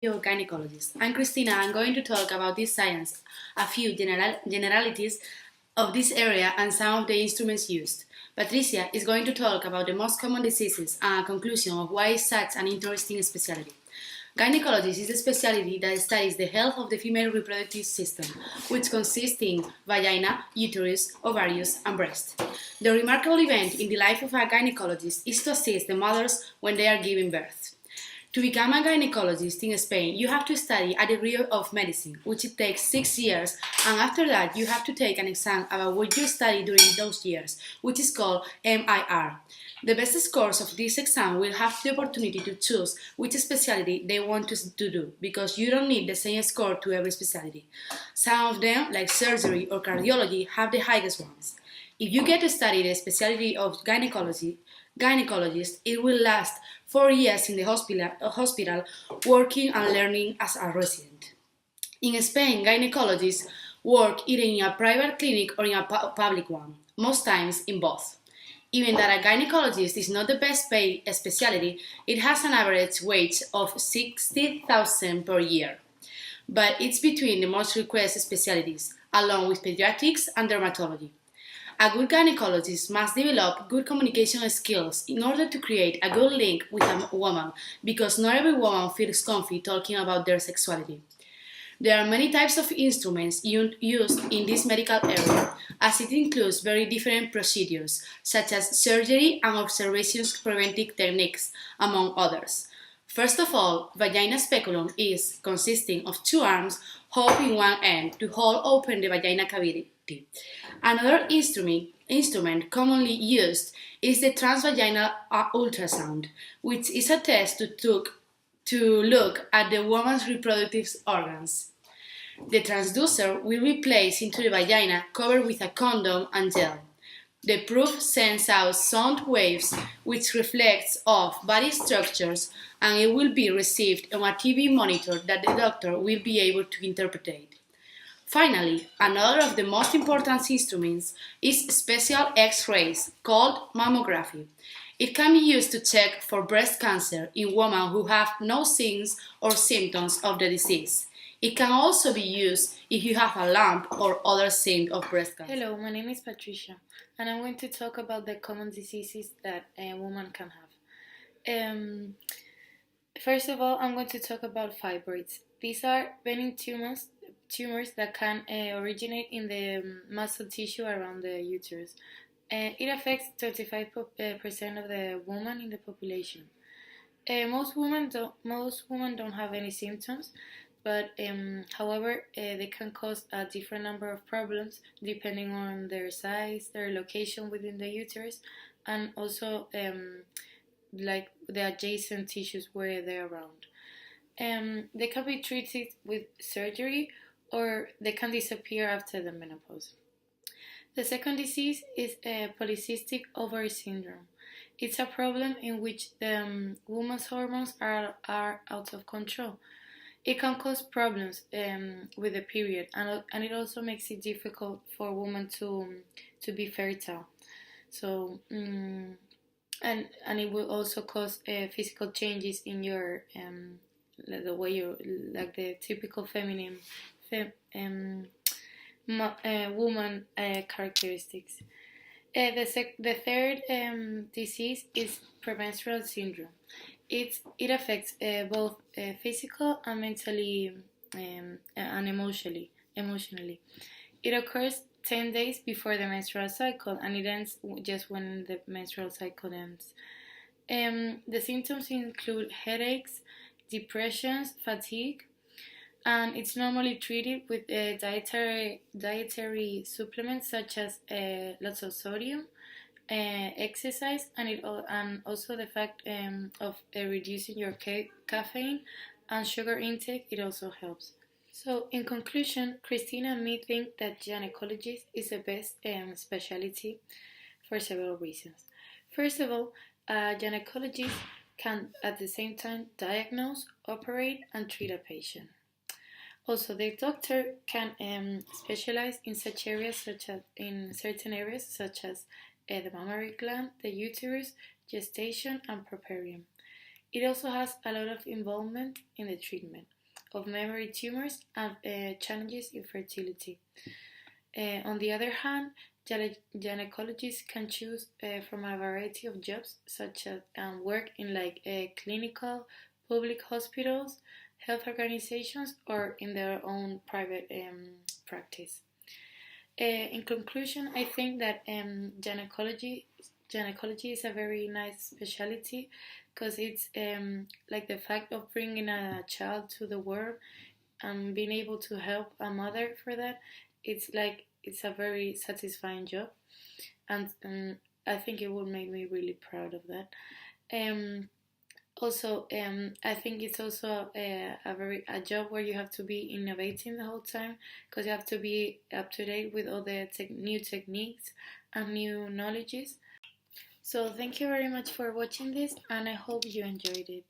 Your gynecologist. I'm Christina. I'm going to talk about this science, a few generalities of this area, and some of the instruments used. Patricia is going to talk about the most common diseases and a conclusion of why it's such an interesting specialty. Gynecology is a specialty that studies the health of the female reproductive system, which consists in vagina, uterus, ovaries, and breast. The remarkable event in the life of a gynecologist is to assist the mothers when they are giving birth. To become a gynecologist in Spain, you have to study a degree of medicine, which it takes 6 years, and after that you have to take an exam about what you studied during those years, which is called MIR. The best scores of this exam will have the opportunity to choose which specialty they want to do, because you don't need the same score to every specialty. Some of them, like surgery or cardiology, have the highest ones. If you get to study the specialty of gynecologist, it will last 4 years in the hospital working and learning as a resident. In Spain, gynecologists work either in a private clinic or in a public one, most times in both. Even that a gynecologist is not the best paid specialty, it has an average wage of 60,000 per year. But it's between the most requested specialties, along with pediatrics and dermatology. A good gynecologist must develop good communication skills in order to create a good link with a woman, because not every woman feels comfy talking about their sexuality. There are many types of instruments used in this medical area, as it includes very different procedures, such as surgery and observations preventive techniques, among others. First of all, vagina speculum is consisting of 2 arms hooked in one end to hold open the vagina cavity. Another instrument commonly used is the transvaginal ultrasound, which is a test to look at the woman's reproductive organs. The transducer will be placed into the vagina covered with a condom and gel. The probe sends out sound waves which reflects off body structures, and it will be received on a TV monitor that the doctor will be able to interpret. Finally, another of the most important instruments is special X-rays called mammography. It can be used to check for breast cancer in women who have no signs or symptoms of the disease. It can also be used if you have a lump or other sign of breast cancer. Hello, my name is Patricia, and I'm going to talk about the common diseases that a woman can have. First of all, I'm going to talk about fibroids. These are benign tumors that can originate in the muscle tissue around the uterus. It affects 35% of the women in the population. Most women don't have any symptoms, but however, they can cause a different number of problems depending on their size, their location within the uterus, and also like the adjacent tissues where they're around. They can be treated with surgery, or they can disappear after the menopause. The second disease is polycystic ovary syndrome. It's a problem in which the woman's hormones are out of control. It can cause problems with the period, and it also makes it difficult for women to be fertile. So, and it will also cause physical changes in your the way you, like the typical feminine woman characteristics. The third disease is premenstrual syndrome. It affects both physical and mentally and emotionally. It occurs 10 days before the menstrual cycle, and it ends just when the menstrual cycle ends. The symptoms include headaches, depressions, fatigue, and it's normally treated with dietary supplements such as lots of sodium, exercise, and also the fact of reducing your caffeine and sugar intake. It also helps. So, in conclusion, Christina and me think that gynecology is the best specialty for several reasons. First of all, a gynecologist can at the same time diagnose, operate, and treat a patient. Also, the doctor can specialize in such areas, in certain areas such as the mammary gland, the uterus, gestation, and puerperium. It also has a lot of involvement in the treatment. of memory tumors and challenges in fertility. On the other hand, gynecologists can choose from a variety of jobs, such as work in clinical, public hospitals, health organizations, or in their own private practice. In conclusion, I think that gynecology is a very nice specialty because it's like the fact of bringing a child to the world and being able to help a mother for that. It's a very satisfying job, and I think it would make me really proud of that. Um, I think it's also a job where you have to be innovating the whole time because you have to be up to date with all the new techniques and new knowledges. So thank you very much for watching this, and I hope you enjoyed it.